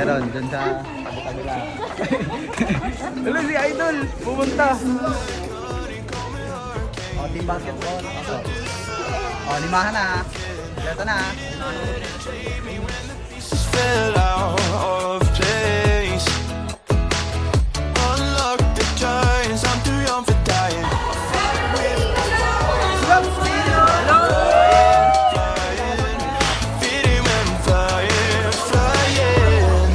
Meron, dun sa kabila. Hello, si Idol! Pumunta! O, team basketball. O, limahan na. Ito na. Fell out of place. Unlock the giants. I'm too young for dying. Feeding and flying, flying.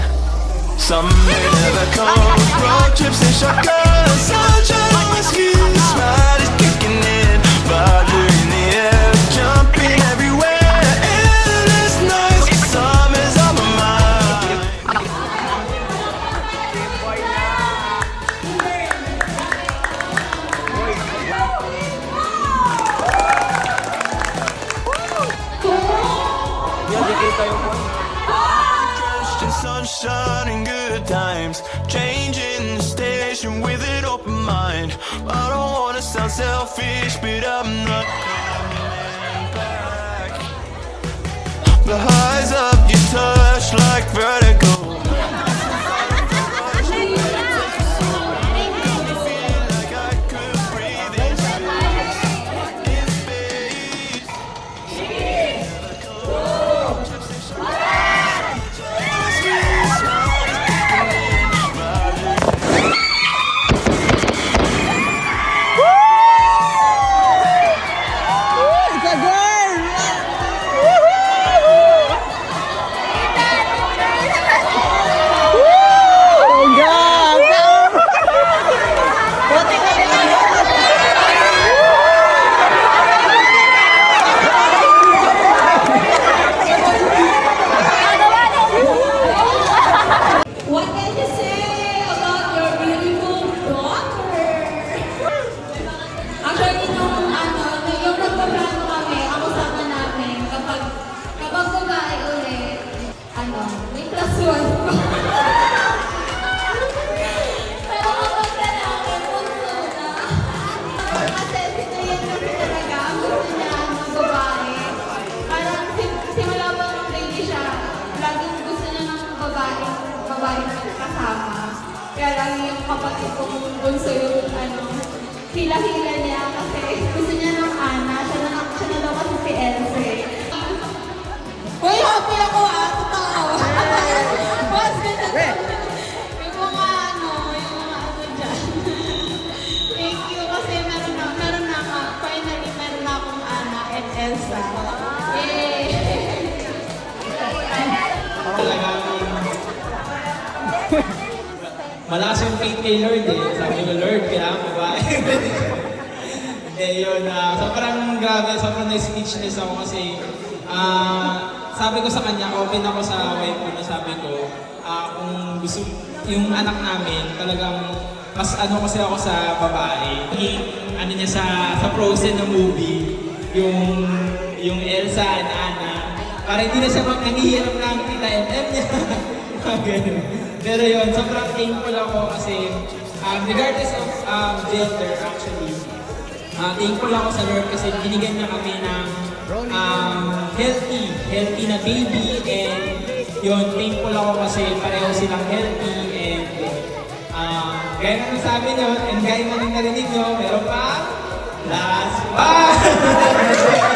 Some may never come. Road trips and shotguns. Sunshine on my skin. Smile is kicking in. Fire in the air. Jumping everywhere. Endless nights. Summer's on my mind. Dressed in sunshine and good times. Changing the station with an open mind. I don't wanna sound selfish, but I'm not coming back. The highs of your touch like vertigo. Like I could breathe in space. It's a girl! Oh, God! What can you say about your beautiful daughter? Actually, nung yung nagpaplano kami, ako sama namin, kapag babae ulit, may plus one pa. Pero kapag lalaki, punto na. Kasi sinayan kami talaga, ang gusto niya ng babae. Parang simula pa nung baby siya, laging gusto niya ng babae kasama. Kaya lagi yung kapatid kong bunso yung hila-hila niya kasi gusto niya ng Ana, siya na daw kasi si Elsie. Uy, happy ako totoo. Boss, ganda yung mga dyan. Thank you kasi meron na finally meron na akong Ana and Elsa. Yay! Malakas yung faith kay Lord eh. Sabi ko, Lord, kailangan babae. Yun. Sobrang grabe, sobrang na-speechless ako kasi sabi ko sa kanya, open ako sa wife ko na sabi ko, kung gusto yung anak namin, talagang mas kasi ako sa babae. Niya sa Frozen na movie, yung Elsa and Anna, para hindi na siya nangihiram ng tita MM niya. Pero yun, sobrang thankful ako kasi regardless of gender actually, thankful ako sa Lord kasi binigyan niya kami ng healthy na baby and yun, thankful ako kasi pareho silang healthy and gaya na sabi nyo and gaya na rin narinig nyo, meron pa last one!